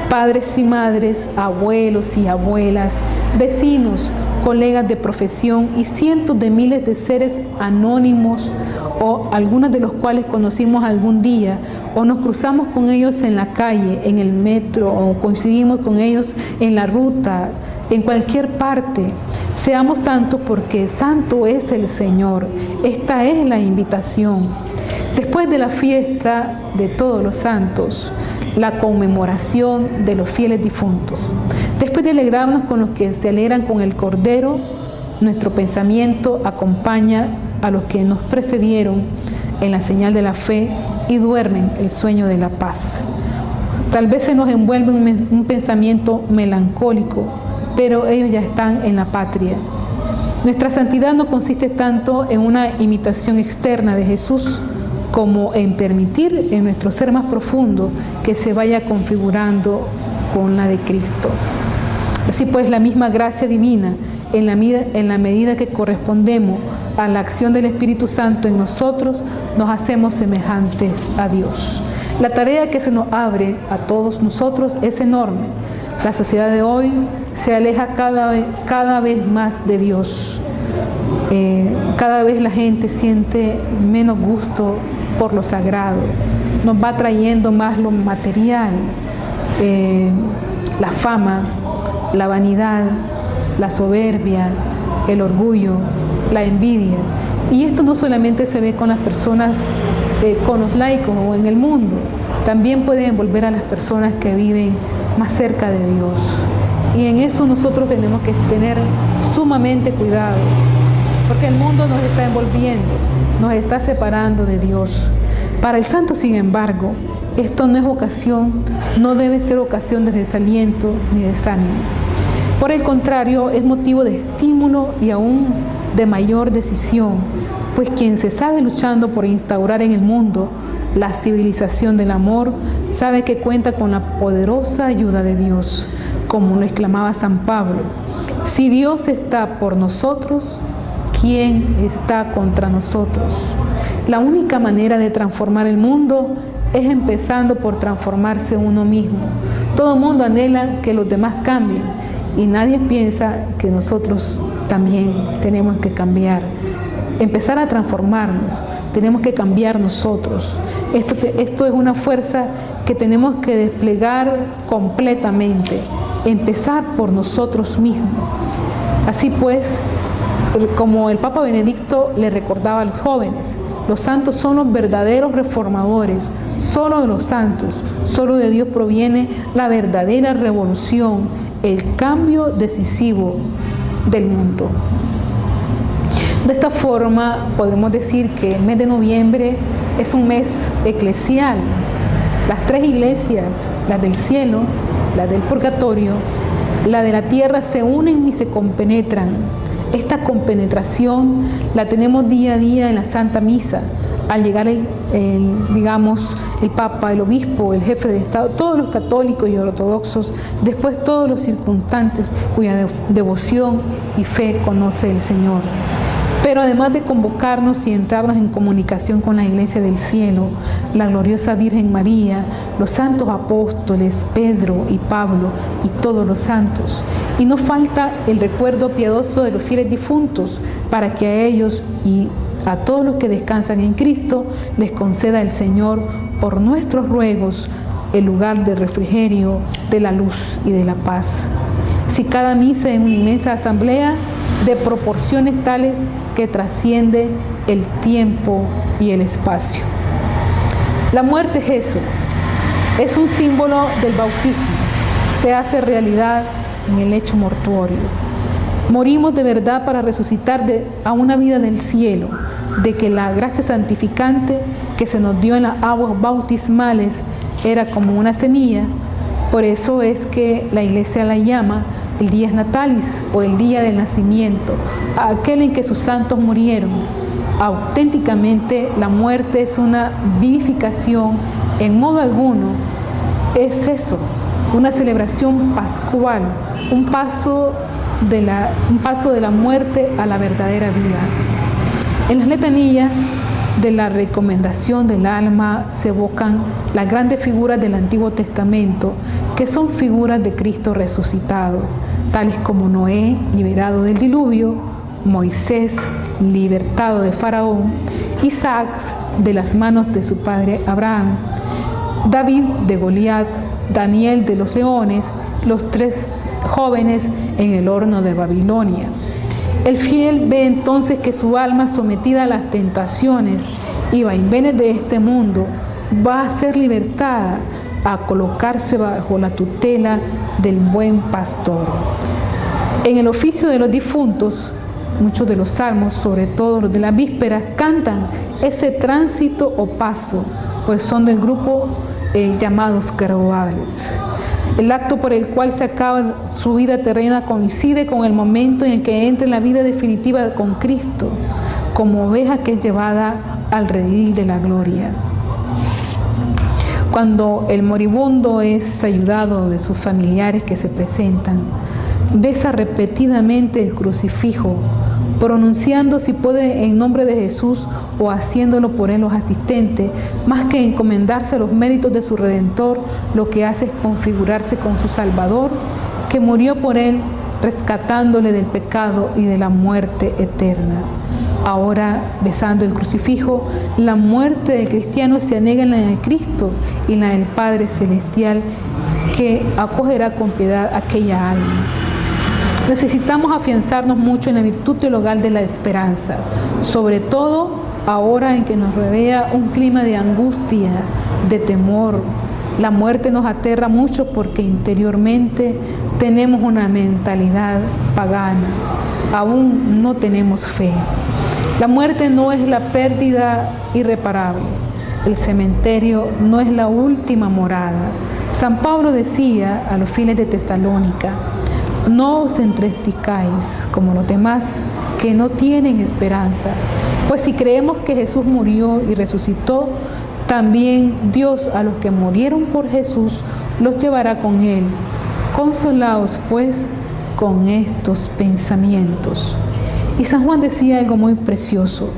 Padres y madres, abuelos y abuelas, vecinos, colegas de profesión y cientos de miles de seres anónimos, o algunos de los cuales conocimos algún día, o nos cruzamos con ellos en la calle, en el metro, o coincidimos con ellos en la ruta, en cualquier parte. Seamos santos porque santo es el Señor. Esta es la invitación. Después de la fiesta de todos los santos, la conmemoración de los fieles difuntos. Después de alegrarnos con los que se alegran con el Cordero, nuestro pensamiento acompaña a los que nos precedieron en la señal de la fe y duermen el sueño de la paz. Tal vez se nos envuelve un pensamiento melancólico, pero ellos ya están en la patria. Nuestra santidad no consiste tanto en una imitación externa de Jesús, como en permitir en nuestro ser más profundo que se vaya configurando con la de Cristo. Así pues, la misma gracia divina, en la medida que correspondemos a la acción del Espíritu Santo en nosotros, nos hacemos semejantes a Dios. La tarea que se nos abre a todos nosotros es enorme. La sociedad de hoy se aleja cada vez más de Dios. Cada vez la gente siente menos gusto por lo sagrado. Nos va trayendo más lo material, la fama, la vanidad, la soberbia, el orgullo, la envidia. Y esto no solamente se ve con las personas, con los laicos o en el mundo, también puede envolver a las personas que viven más cerca de Dios. Y en eso nosotros tenemos que tener sumamente cuidado, porque el mundo nos está envolviendo, nos está separando de Dios. Para el santo, sin embargo, esto no debe ser ocasión de desaliento ni desánimo. Por el contrario, es motivo de estímulo y aún de mayor decisión, pues quien se sabe luchando por instaurar en el mundo la civilización del amor, sabe que cuenta con la poderosa ayuda de Dios, como lo exclamaba San Pablo: si Dios está por nosotros, ¿quién está contra nosotros? La única manera de transformar el mundo es empezando por transformarse uno mismo. Todo el mundo anhela que los demás cambien y nadie piensa que nosotros también tenemos que cambiar. Empezar a transformarnos, tenemos que cambiar nosotros. Esto es una fuerza que tenemos que desplegar completamente, empezar por nosotros mismos. Así pues, como el Papa Benedicto le recordaba a los jóvenes, los santos son los verdaderos reformadores. Solo de los santos, solo de Dios proviene la verdadera revolución, el cambio decisivo del mundo. De esta forma podemos decir que el mes de noviembre es un mes eclesial. Las tres iglesias, la del cielo, la del purgatorio, la de la tierra, se unen y se compenetran. Esta compenetración la tenemos día a día en la Santa Misa. Al llegar el Papa, el Obispo, el Jefe de Estado, todos los católicos y ortodoxos, después todos los circunstantes cuya devoción y fe conoce el Señor. Pero además de convocarnos y entrarnos en comunicación con la Iglesia del Cielo, la gloriosa Virgen María, los santos apóstoles Pedro y Pablo y todos los santos. Y no falta el recuerdo piadoso de los fieles difuntos, para que a ellos y a todos los que descansan en Cristo les conceda el Señor, por nuestros ruegos, el lugar de refrigerio, de la luz y de la paz. Si cada misa es una inmensa asamblea de proporciones tales que trasciende el tiempo y el espacio. La muerte es eso, es un símbolo del bautismo, se hace realidad en el lecho mortuorio. Morimos de verdad para resucitar a una vida del cielo, de que la gracia santificante que se nos dio en las aguas bautismales era como una semilla. Por eso es que la Iglesia la llama el Dies Natalis, o el día del nacimiento, aquel en que sus santos murieron. Auténticamente la muerte es una vivificación, en modo alguno es eso, una celebración pascual, un paso de la muerte a la verdadera vida. En las letanías de la recomendación del alma se evocan las grandes figuras del Antiguo Testamento, que son figuras de Cristo resucitado, tales como Noé, liberado del diluvio; Moisés, libertado de Faraón; Isaac, de las manos de su padre Abraham; David, de Goliat; Daniel, de los leones; los tres jóvenes en el horno de Babilonia. El fiel ve entonces que su alma, sometida a las tentaciones y vaivenes de este mundo, va a ser libertada, a colocarse bajo la tutela del buen pastor. En el oficio de los difuntos, muchos de los salmos, sobre todo los de las vísperas, cantan ese tránsito o paso, pues son del grupo llamados querubales. El acto por el cual se acaba su vida terrena coincide con el momento en que entra en la vida definitiva con Cristo, como oveja que es llevada al redil de la gloria. Cuando el moribundo es ayudado de sus familiares que se presentan, besa repetidamente el crucifijo, pronunciando, si puede, en nombre de Jesús, o haciéndolo por él los asistentes, más que encomendarse a los méritos de su Redentor, lo que hace es configurarse con su Salvador, que murió por él, rescatándole del pecado y de la muerte eterna. Ahora, besando el crucifijo, la muerte del cristiano se anega en la de Cristo y en la del Padre Celestial, que acogerá con piedad aquella alma. Necesitamos afianzarnos mucho en la virtud teologal de la esperanza, sobre todo ahora en que nos rodea un clima de angustia, de temor. La muerte nos aterra mucho porque interiormente tenemos una mentalidad pagana, aún no tenemos fe. La muerte no es la pérdida irreparable, El cementerio no es la última morada. San Pablo decía a los fieles de Tesalónica: no os entristezcáis como los demás que no tienen esperanza, pues si creemos que Jesús murió y resucitó, también Dios a los que murieron por Jesús los llevará con Él. Consolaos pues con estos pensamientos. Y San Juan decía algo muy precioso: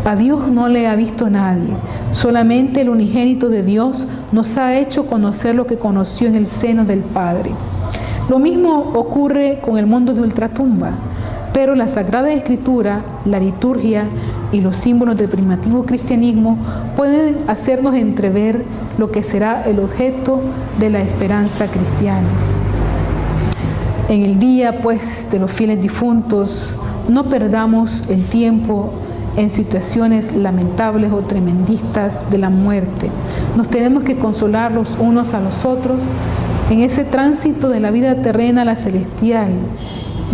a Dios no le ha visto nadie, solamente el unigénito de Dios nos ha hecho conocer lo que conoció en el seno del Padre. Lo mismo ocurre con el mundo de ultratumba, pero la Sagrada Escritura, la liturgia y los símbolos del primitivo cristianismo pueden hacernos entrever lo que será el objeto de la esperanza cristiana. En el día, pues, de los fieles difuntos, no perdamos el tiempo en situaciones lamentables o tremendistas de la muerte. Nos tenemos que consolar los unos a los otros en ese tránsito de la vida terrena a la celestial,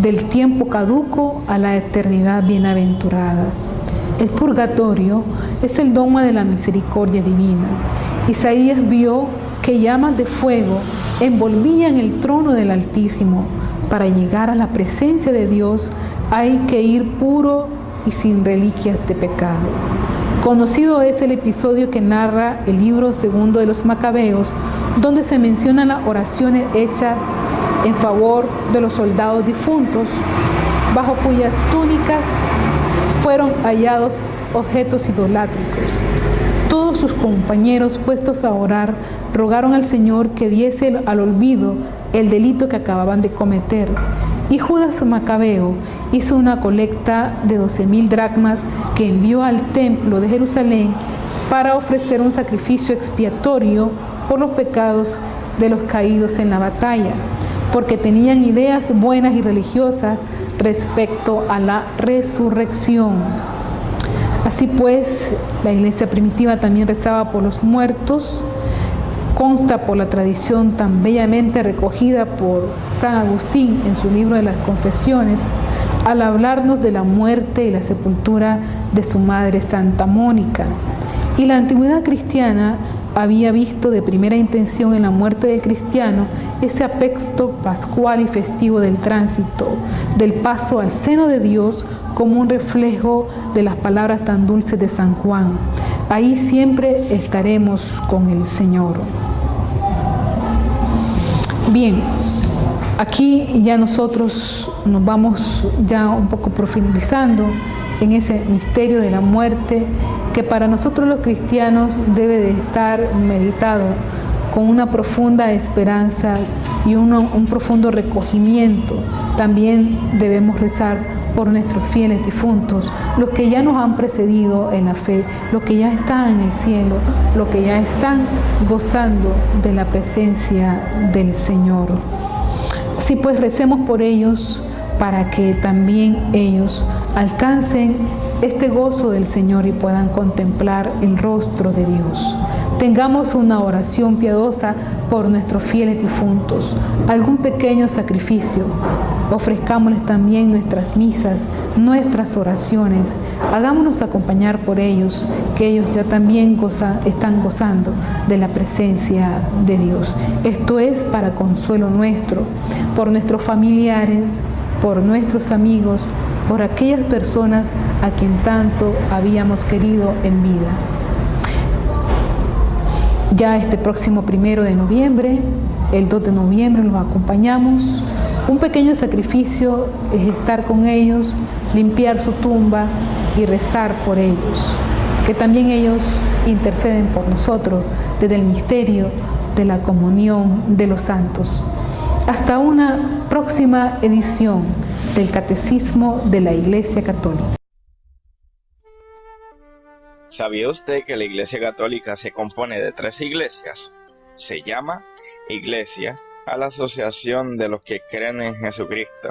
del tiempo caduco a la eternidad bienaventurada. El purgatorio es el dogma de la misericordia divina. Isaías vio que llamas de fuego envolvían el trono del Altísimo. Para llegar a la presencia de Dios hay que ir puro y sin reliquias de pecado. Conocido es el episodio que narra el libro segundo de los Macabeos, donde se mencionan las oraciones hechas en favor de los soldados difuntos, bajo cuyas túnicas fueron hallados objetos idolátricos. Todos sus compañeros, puestos a orar, rogaron al Señor que diese al olvido el delito que acababan de cometer. Y Judas Macabeo hizo una colecta de 12,000 dracmas que envió al templo de Jerusalén para ofrecer un sacrificio expiatorio por los pecados de los caídos en la batalla, porque tenían ideas buenas y religiosas respecto a la resurrección. Así pues, la iglesia primitiva también rezaba por los muertos. Consta por la tradición tan bellamente recogida por San Agustín en su libro de las Confesiones, al hablarnos de la muerte y la sepultura de su madre Santa Mónica. Y la antigüedad cristiana había visto de primera intención en la muerte del cristiano ese aspecto pascual y festivo del tránsito, del paso al seno de Dios, como un reflejo de las palabras tan dulces de San Juan: ahí siempre estaremos con el Señor. Bien, aquí ya nosotros nos vamos ya un poco profundizando en ese misterio de la muerte, que para nosotros los cristianos debe de estar meditado con una profunda esperanza y un profundo recogimiento. También debemos rezar por nuestros fieles difuntos, los que ya nos han precedido en la fe, los que ya están en el cielo, los que ya están gozando de la presencia del Señor. Así pues, recemos por ellos para que también ellos alcancen este gozo del Señor y puedan contemplar el rostro de Dios. Tengamos una oración piadosa por nuestros fieles difuntos, algún pequeño sacrificio. Ofrezcámosles también nuestras misas, nuestras oraciones. Hagámonos acompañar por ellos, que ellos ya también están gozando de la presencia de Dios. Esto es para consuelo nuestro, por nuestros familiares, por nuestros amigos, por aquellas personas a quien tanto habíamos querido en vida. Ya este próximo 1 de noviembre, el 2 de noviembre los acompañamos. Un pequeño sacrificio es estar con ellos, limpiar su tumba y rezar por ellos. Que también ellos interceden por nosotros desde el misterio de la comunión de los santos. Hasta una próxima edición del Catecismo de la Iglesia Católica. ¿Sabía usted que la Iglesia Católica se compone de 3 iglesias? Se llama Iglesia a la asociación de los que creen en Jesucristo.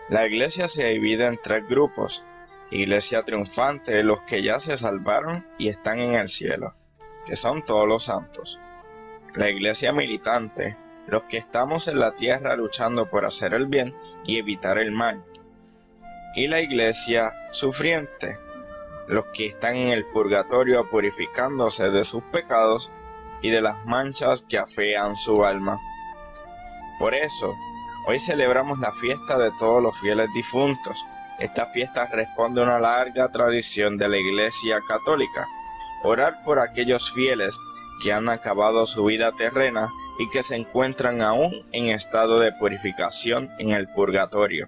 La Iglesia se divide en 3 grupos: Iglesia triunfante, los que ya se salvaron y están en el cielo, que son todos los santos; la Iglesia militante, los que estamos en la tierra luchando por hacer el bien y evitar el mal; y la Iglesia sufriente, los que están en el purgatorio purificándose de sus pecados y de las manchas que afean su alma. Por eso, hoy celebramos la fiesta de todos los fieles difuntos. Esta fiesta responde a una larga tradición de la Iglesia Católica. Orar por aquellos fieles que han acabado su vida terrena y que se encuentran aún en estado de purificación en el purgatorio.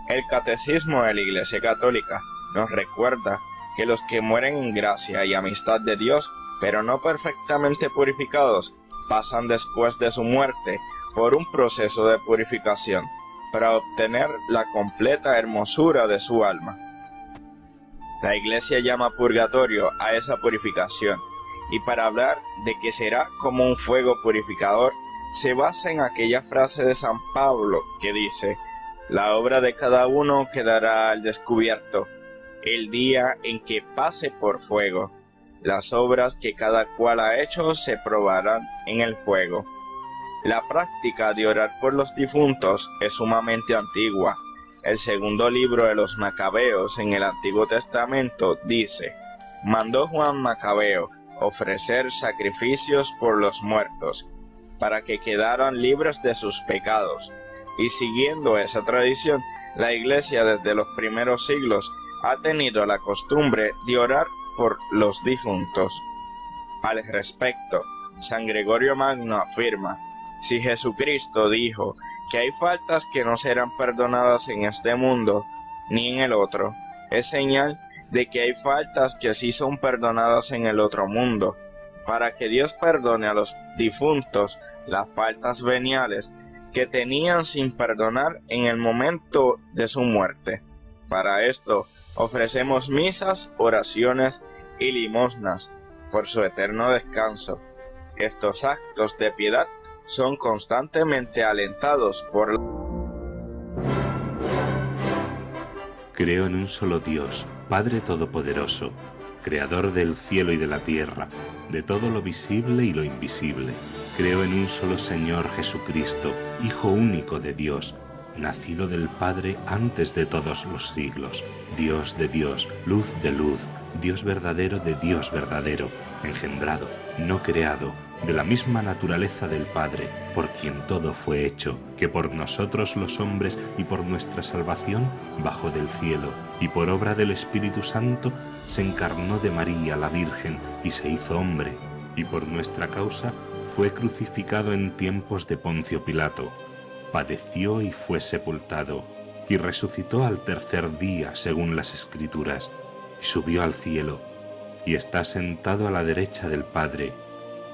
El Catecismo de la Iglesia Católica nos recuerda que los que mueren en gracia y amistad de Dios, pero no perfectamente purificados, pasan después de su muerte por un proceso de purificación para obtener la completa hermosura de su alma. La Iglesia llama purgatorio a esa purificación, y para hablar de que será como un fuego purificador, se basa en aquella frase de San Pablo que dice: la obra de cada uno quedará al descubierto el día en que pase por fuego. Las obras que cada cual ha hecho se probarán en el fuego. La práctica de orar por los difuntos es sumamente antigua. El segundo libro de los Macabeos en el Antiguo Testamento dice: mandó Juan Macabeo ofrecer sacrificios por los muertos, para que quedaran libres de sus pecados. Y siguiendo esa tradición, la Iglesia desde los primeros siglos ha tenido la costumbre de orar por los difuntos. Al respecto, San Gregorio Magno afirma: si Jesucristo dijo que hay faltas que no serán perdonadas en este mundo ni en el otro, es señal de que hay faltas que sí son perdonadas en el otro mundo. Para que Dios perdone a los difuntos las faltas veniales que tenían sin perdonar en el momento de su muerte. Para esto ofrecemos misas, oraciones y limosnas por su eterno descanso. Estos actos de piedad son constantemente alentados por la... Creo en un solo Dios, Padre Todopoderoso, Creador del cielo y de la tierra, de todo lo visible y lo invisible. Creo en un solo Señor Jesucristo, Hijo único de Dios, nacido del Padre antes de todos los siglos, Dios de Dios, luz de luz, Dios verdadero de Dios verdadero, engendrado, no creado, de la misma naturaleza del Padre, por quien todo fue hecho, que por nosotros los hombres y por nuestra salvación bajó del cielo, y por obra del Espíritu Santo se encarnó de María la Virgen y se hizo hombre, y por nuestra causa fue crucificado en tiempos de Poncio Pilato, padeció y fue sepultado, y resucitó al tercer día según las Escrituras, y subió al cielo, y está sentado a la derecha del Padre,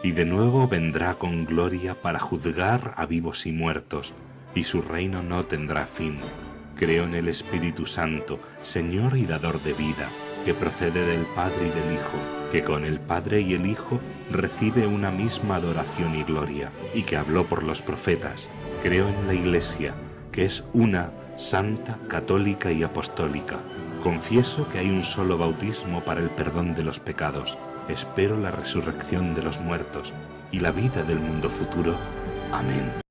y de nuevo vendrá con gloria para juzgar a vivos y muertos, y su reino no tendrá fin. Creo en el Espíritu Santo, Señor y dador de vida, que procede del Padre y del Hijo, que con el Padre y el Hijo recibe una misma adoración y gloria, y que habló por los profetas. Creo en la Iglesia, que es una, santa, católica y apostólica. Confieso que hay un solo bautismo para el perdón de los pecados. Espero la resurrección de los muertos y la vida del mundo futuro. Amén.